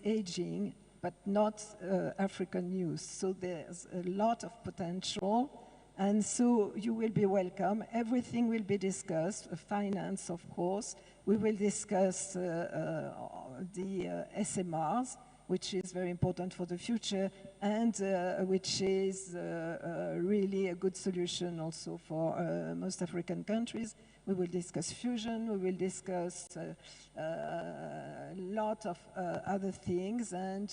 aging, but not African youth. So there's a lot of potential, and so you will be welcome. Everything will be discussed, finance, of course. We will discuss the SMRs, which is very important for the future, and which is really a good solution also for most African countries. We will discuss fusion, we will discuss a lot of other things, and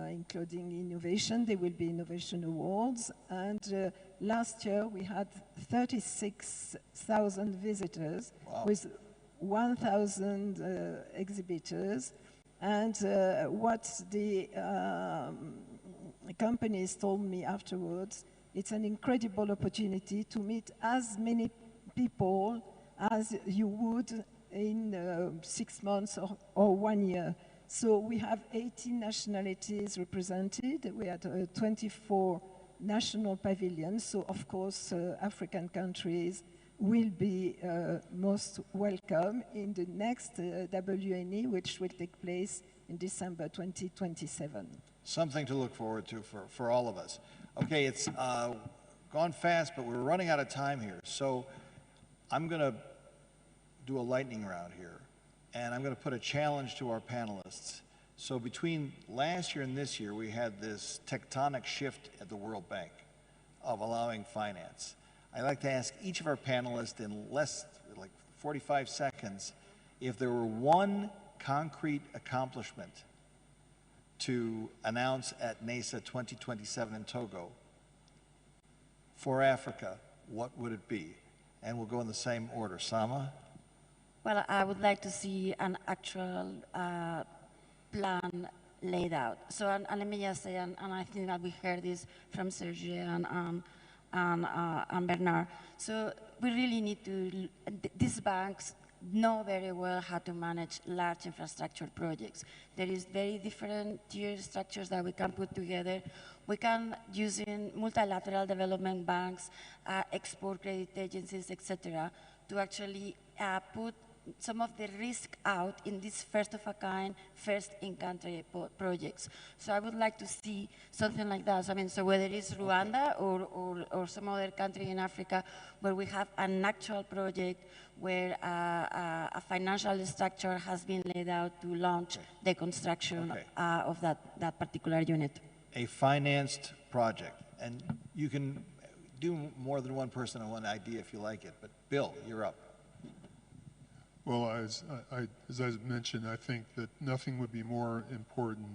including innovation. There will be innovation awards, and last year we had 36,000 visitors. Wow. With 1,000 exhibitors, and what the companies told me afterwards, it's an incredible opportunity to meet as many people as you would in 6 months or 1 year. So we have 18 nationalities represented. We had 24 national pavilions. So of course, African countries will be most welcome in the next WNE, which will take place in December 2027. Something to look forward to for all of us. Okay, it's gone fast, but we're running out of time here. So I'm going to do a lightning round here, and I'm going to put a challenge to our panelists. So between last year and this year, we had this tectonic shift at the World Bank of allowing finance. I'd like to ask each of our panelists in less, like 45 seconds, if there were one concrete accomplishment to announce at NEISA 2027 in Togo for Africa, what would it be? And we'll go in the same order. Sama? Well, I would like to see an actual plan laid out. So, and let me just say, and I think that we heard this from Sergio and Bernard. So we really need to, these banks know very well how to manage large infrastructure projects. There is very different tier structures that we can put together. We can, using multilateral development banks, export credit agencies, etc., to actually put some of the risk out in these first-of-a-kind, first-in-country projects. So I would like to see something like that. So, I mean, so whether it's Rwanda or some other country in Africa where we have an actual project where a financial structure has been laid out to launch the construction of that particular unit. A financed project. And you can do more than one person and one idea if you like it. But Bill, you're up. Well, as I mentioned, I think that nothing would be more important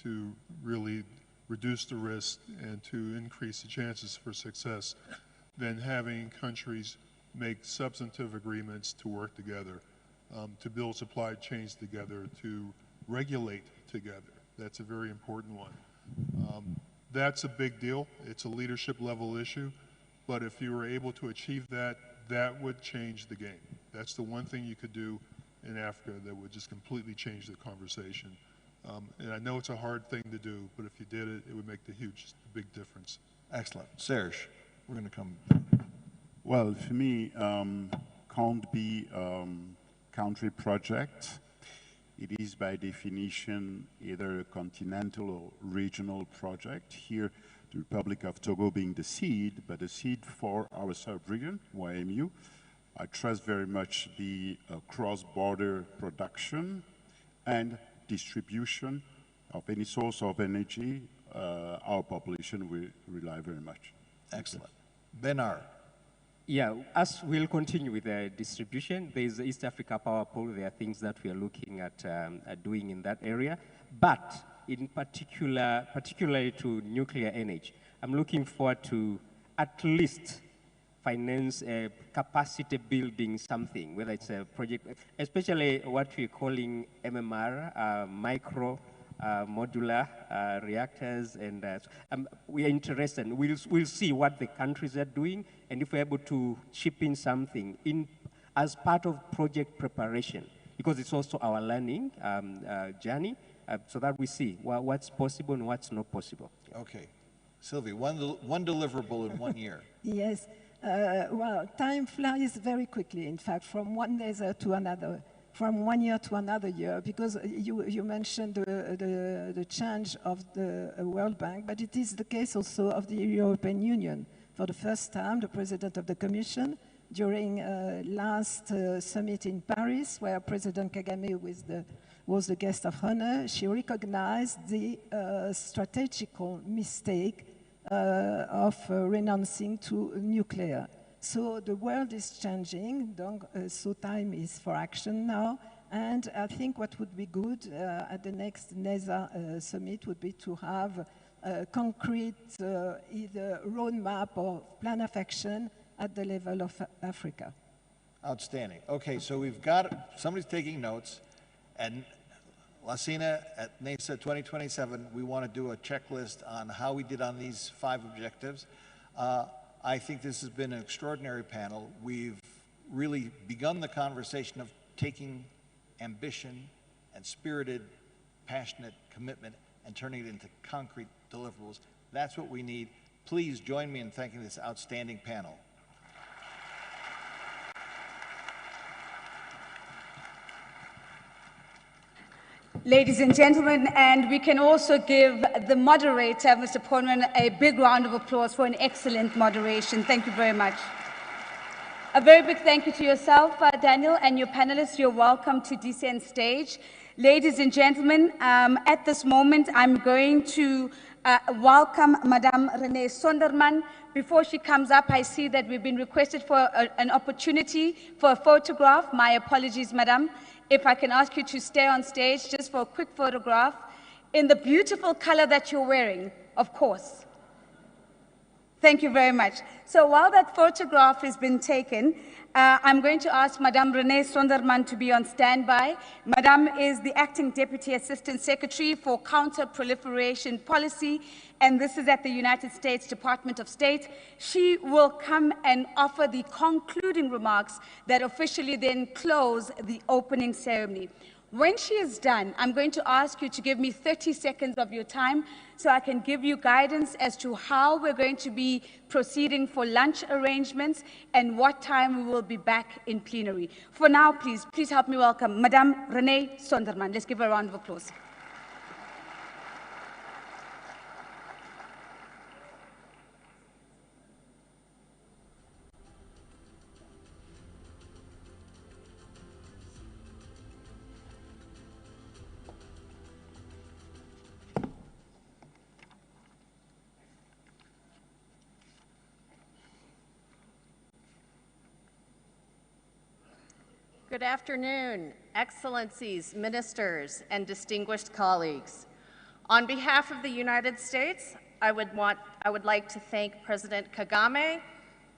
to really reduce the risk and to increase the chances for success than having countries make substantive agreements to work together, to build supply chains together, to regulate together. That's a very important one. That's a big deal. It's a leadership level issue. But if you were able to achieve that, that would change the game. That's the one thing you could do in Africa that would just completely change the conversation. And I know it's a hard thing to do, but if you did it, it would make the big difference. Excellent. Serge, we're going to come. Well, for me, can't be country project. It is by definition either a continental or regional project. Here, the Republic of Togo being the seed, but a seed for our sub-region, YMU. I trust very much the cross-border production and distribution of any source of energy. Our population will rely very much. Excellent. Bernard. Yeah, as we'll continue with the distribution, there's the East Africa Power Pool. There are things that we are looking at doing in that area. But in particularly to nuclear energy, I'm looking forward to at least finance capacity building something, whether it's a project, especially what we're calling MMR, micro modular reactors, and we are interested. We'll see what the countries are doing, and if we're able to chip in something as part of project preparation, because it's also our learning journey, so that we see what's possible and what's not possible. Okay. Sylvie, one deliverable in 1 year. Yes. Well, time flies very quickly, in fact, from one desert to another. from one year to another year, because you mentioned the change of the World Bank, but it is the case also of the European Union. For the first time, the President of the Commission, during last summit in Paris, where President Kagame was the guest of honor, she recognized the strategical mistake of renouncing to nuclear. So the world is changing, so time is for action now. And I think what would be good at the next NEISA summit would be to have a concrete either roadmap or plan of action at the level of Africa. Outstanding. Okay, so we've got, somebody's taking notes, and Lassina, at NEISA 2027, we want to do a checklist on how we did on these 5 objectives. I think this has been an extraordinary panel. We've really begun the conversation of taking ambition and spirited, passionate commitment and turning it into concrete deliverables. That's what we need. Please join me in thanking this outstanding panel. Ladies and gentlemen, and we can also give the moderator, Mr. Portman, a big round of applause for an excellent moderation. Thank you very much. A very big thank you to yourself, Daniel, and your panelists. You're welcome to descend stage. Ladies and gentlemen, at this moment, I'm going to welcome Madame Renee Sonderman. Before she comes up, I see that we've been requested for an opportunity for a photograph. My apologies, Madame. If I can ask you to stay on stage just for a quick photograph in the beautiful color that you're wearing, of course. Thank you very much. So while that photograph has been taken, I'm going to ask Madame Renee Sonderman to be on standby. Madame is the Acting Deputy Assistant Secretary for Counter-Proliferation Policy, and this is at the United States Department of State. She will come and offer the concluding remarks that officially then close the opening ceremony. When she is done, I'm going to ask you to give me 30 seconds of your time so I can give you guidance as to how we're going to be proceeding for lunch arrangements and what time we will be back in plenary. For now, please help me welcome Madame Renee Sonderman. Let's give her a round of applause. Good afternoon, Excellencies, Ministers, and distinguished colleagues. On behalf of the United States, I would like to thank President Kagame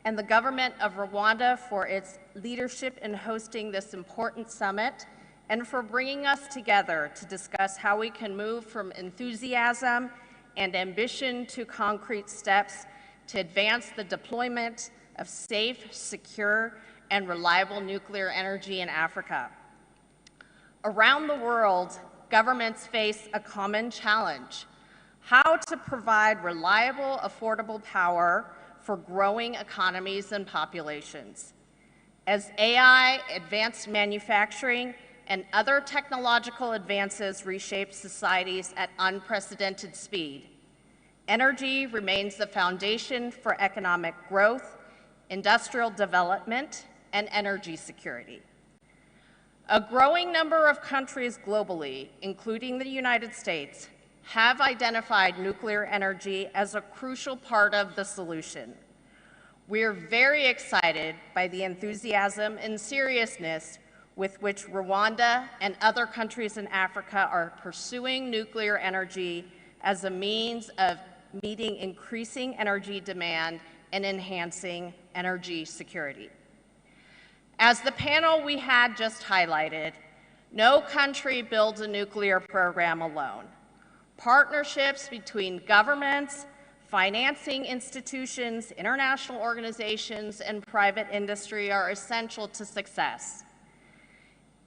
and the government of Rwanda for its leadership in hosting this important summit and for bringing us together to discuss how we can move from enthusiasm and ambition to concrete steps to advance the deployment of safe, secure, and reliable nuclear energy in Africa. Around the world, governments face a common challenge: how to provide reliable, affordable power for growing economies and populations. As AI, advanced manufacturing, and other technological advances reshape societies at unprecedented speed, energy remains the foundation for economic growth, industrial development, and energy security. A growing number of countries globally, including the United States, have identified nuclear energy as a crucial part of the solution. We're very excited by the enthusiasm and seriousness with which Rwanda and other countries in Africa are pursuing nuclear energy as a means of meeting increasing energy demand and enhancing energy security. As the panel we had just highlighted, no country builds a nuclear program alone. Partnerships between governments, financing institutions, international organizations, and private industry are essential to success.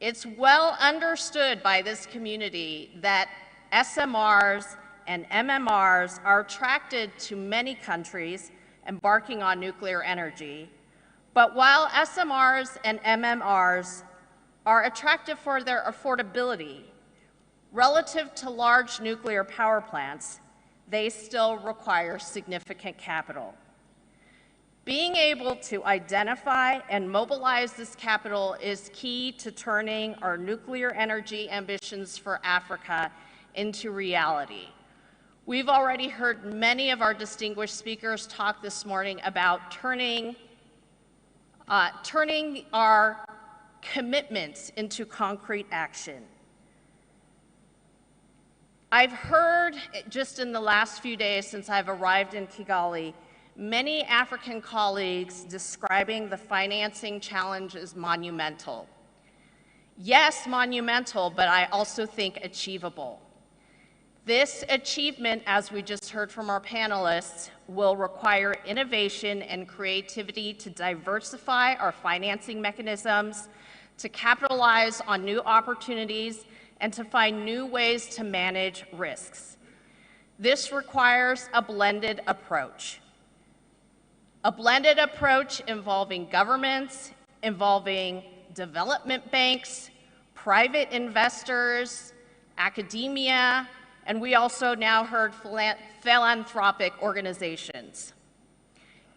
It's well understood by this community that SMRs and MMRs are attracted to many countries embarking on nuclear energy. But while SMRs and MMRs are attractive for their affordability, relative to large nuclear power plants, they still require significant capital. Being able to identify and mobilize this capital is key to turning our nuclear energy ambitions for Africa into reality. We've already heard many of our distinguished speakers talk this morning about turning our commitments into concrete action. I've heard just in the last few days since I've arrived in Kigali, many African colleagues describing the financing challenge as monumental. Yes, monumental, but I also think achievable. This achievement, as we just heard from our panelists, will require innovation and creativity to diversify our financing mechanisms, to capitalize on new opportunities, and to find new ways to manage risks. This requires a blended approach. A blended approach involving governments, involving development banks, private investors, academia, and we also now heard philanthropic organizations.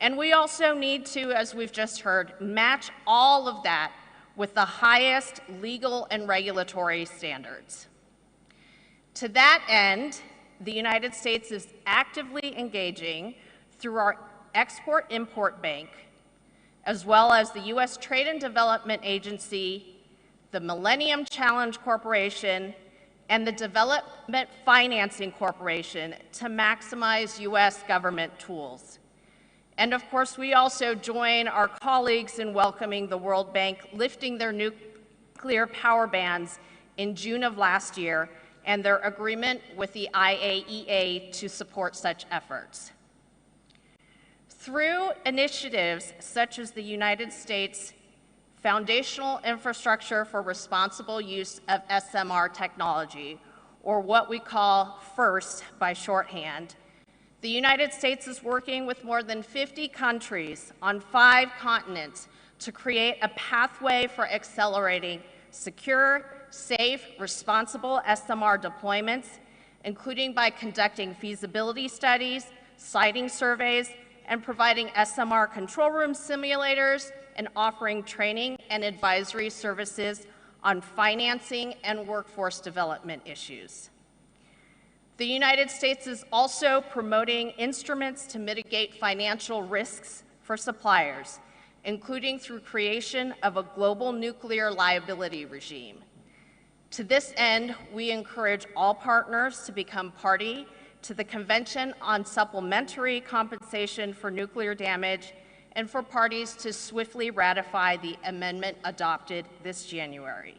And we also need to, as we've just heard, match all of that with the highest legal and regulatory standards. To that end, the United States is actively engaging through our Export-Import Bank, as well as the U.S. Trade and Development Agency, the Millennium Challenge Corporation, and the Development Financing Corporation to maximize U.S. government tools. And of course, we also join our colleagues in welcoming the World Bank lifting their nuclear power bans in June of last year and their agreement with the IAEA to support such efforts. Through initiatives such as the United States Foundational Infrastructure for Responsible Use of SMR Technology, or what we call FIRST by shorthand, the United States is working with more than 50 countries on 5 continents to create a pathway for accelerating secure, safe, responsible SMR deployments, including by conducting feasibility studies, siting surveys, and providing SMR control room simulators and offering training and advisory services on financing and workforce development issues. The United States is also promoting instruments to mitigate financial risks for suppliers, including through creation of a global nuclear liability regime. To this end, we encourage all partners to become party to the Convention on Supplementary Compensation for Nuclear Damage and for parties to swiftly ratify the amendment adopted this January.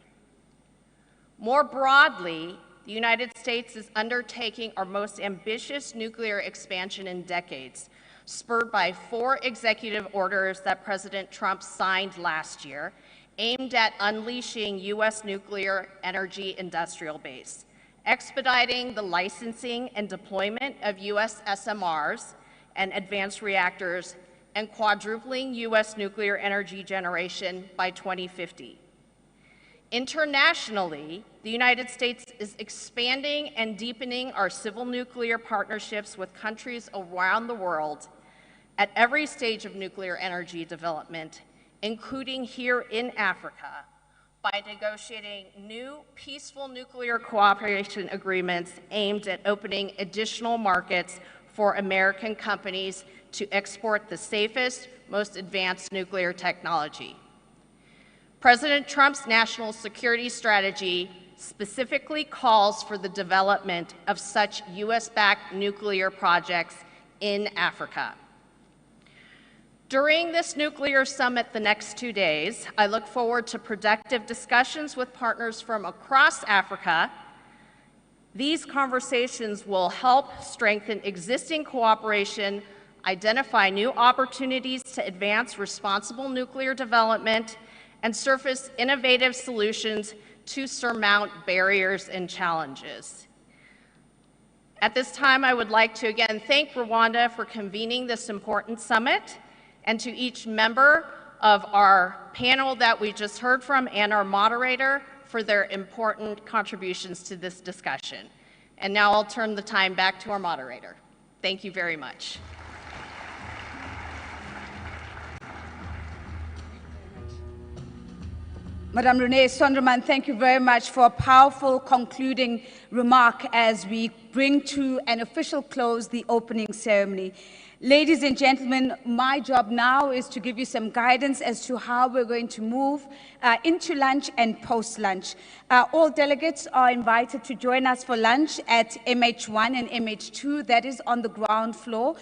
More broadly, the United States is undertaking our most ambitious nuclear expansion in decades, spurred by 4 executive orders that President Trump signed last year, aimed at unleashing U.S. nuclear energy industrial base, expediting the licensing and deployment of U.S. SMRs and advanced reactors, and quadrupling U.S. nuclear energy generation by 2050. Internationally, the United States is expanding and deepening our civil nuclear partnerships with countries around the world at every stage of nuclear energy development, including here in Africa, by negotiating new peaceful nuclear cooperation agreements aimed at opening additional markets for American companies to export the safest, most advanced nuclear technology. President Trump's national security strategy specifically calls for the development of such U.S.-backed nuclear projects in Africa. During this nuclear summit the next 2 days, I look forward to productive discussions with partners from across Africa. These conversations will help strengthen existing cooperation, identify new opportunities to advance responsible nuclear development, and surface innovative solutions to surmount barriers and challenges. At this time, I would like to again thank Rwanda for convening this important summit, and to each member of our panel that we just heard from and our moderator for their important contributions to this discussion. And now I'll turn the time back to our moderator. Thank you very much. Madame Renee Sonderman, thank you very much for a powerful concluding remark as we bring to an official close the opening ceremony. Ladies and gentlemen, my job now is to give you some guidance as to how we're going to move into lunch and post-lunch. All delegates are invited to join us for lunch at MH1 and MH2, that is on the ground floor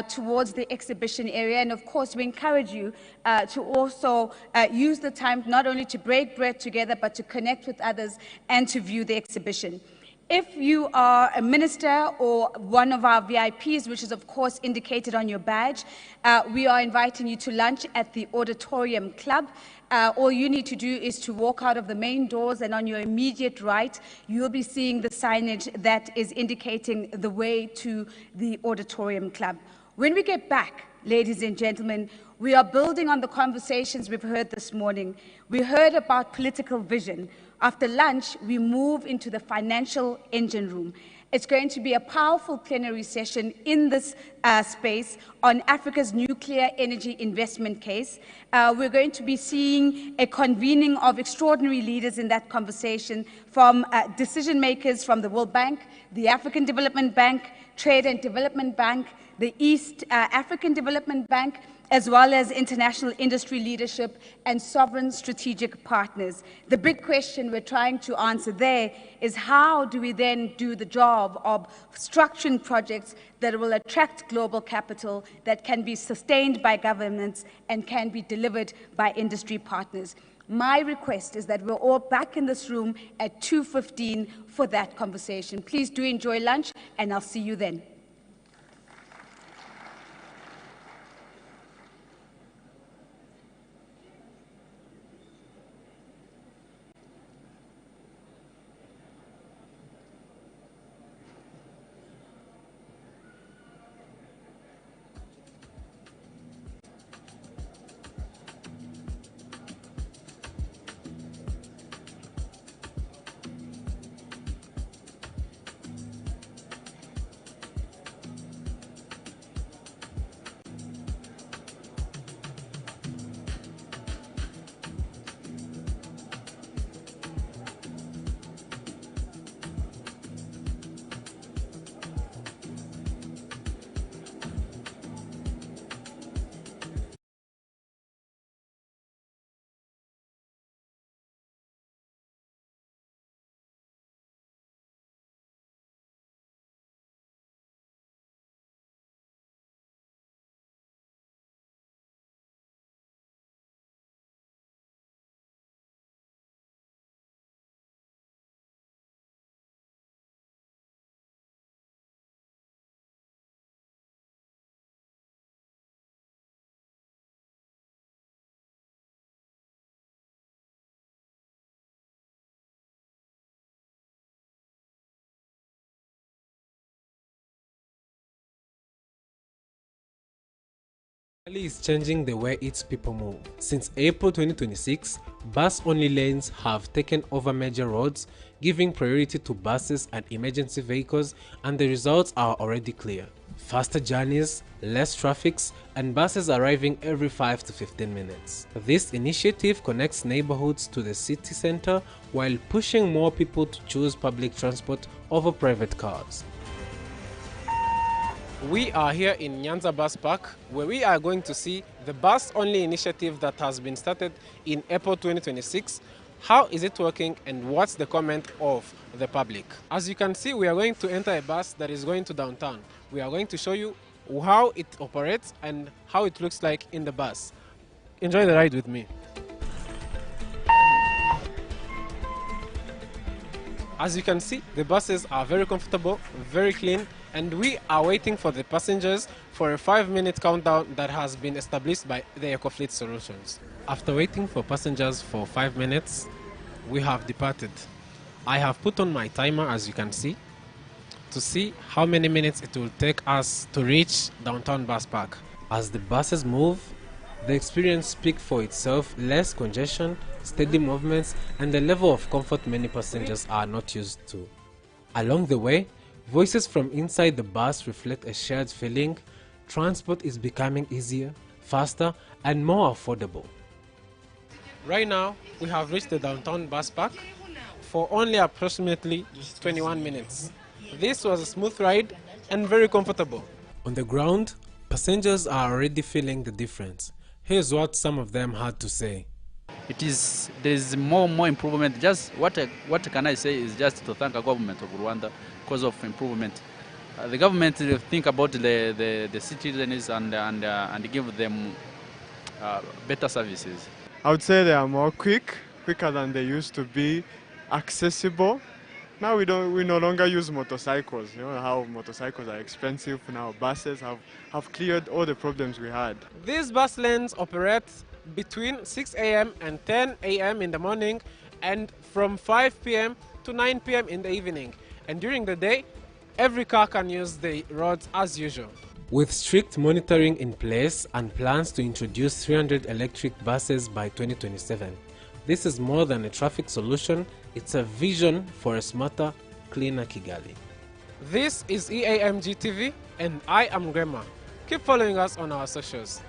towards the exhibition area. And of course, we encourage you to also use the time not only to break bread together, but to connect with others and to view the exhibition. If you are a minister or one of our VIPs, which is of course indicated on your badge, we are inviting you to lunch at the Auditorium Club. All you need to do is to walk out of the main doors, and on your immediate right, you'll be seeing the signage that is indicating the way to the Auditorium Club. When we get back, ladies and gentlemen, we are building on the conversations we've heard this morning. We heard about political vision. After lunch, we move into the financial engine room. It's going to be a powerful plenary session in this space on Africa's nuclear energy investment case. We're going to be seeing a convening of extraordinary leaders in that conversation, from decision makers from the World Bank, the African Development Bank, Trade and Development Bank, the East African Development Bank, as well as international industry leadership and sovereign strategic partners. The big question we're trying to answer there is, how do we then do the job of structuring projects that will attract global capital, that can be sustained by governments and can be delivered by industry partners? My request is that we're all back in this room at 2:15 for that conversation. Please do enjoy lunch, and I'll see you then. Kigali is changing the way its people move. Since April 2026, bus-only lanes have taken over major roads, giving priority to buses and emergency vehicles, and the results are already clear. Faster journeys, less traffic, and buses arriving every 5 to 15 minutes. This initiative connects neighborhoods to the city center while pushing more people to choose public transport over private cars. We are here in Nyanza Bus Park, where we are going to see the bus-only initiative that has been started in April 2026. How is it working, and what's the comment of the public? As you can see, we are going to enter a bus that is going to downtown. We are going to show you how it operates and how it looks like in the bus. Enjoy the ride with me. As you can see, the buses are very comfortable, very clean, and we are waiting for the passengers for a 5-minute countdown that has been established by the EcoFleet Solutions. After waiting for passengers for 5 minutes, we have departed. I have put on my timer, as you can see, to see how many minutes it will take us to reach downtown Bus Park. As the buses move, The experience speaks for itself: less congestion, steady movements, and the level of comfort many passengers are not used to. Along the way, voices from inside the bus reflect a shared feeling: transport is becoming easier, faster, and more affordable. Right now, we have reached the downtown bus park for only approximately 21 minutes. This was a smooth ride and very comfortable. On the ground, passengers are already feeling the difference. Here's what some of them had to say. There's more improvement. Just what can I say is just to thank the government of Rwanda because of improvement. The government think about the citizens and give them better services. I would say they are more quicker than they used to be, accessible. Now we no longer use motorcycles. You know how motorcycles are expensive. Now buses have cleared all the problems we had. These bus lanes operate between 6 a.m. and 10 a.m. in the morning, and from 5 p.m. to 9 p.m. in the evening. And during the day, every car can use the roads as usual. With strict monitoring in place and plans to introduce 300 electric buses by 2027, this is more than a traffic solution, it's a vision for a smarter, cleaner Kigali. This is EAMG TV, and I am Grema. Keep following us on our socials.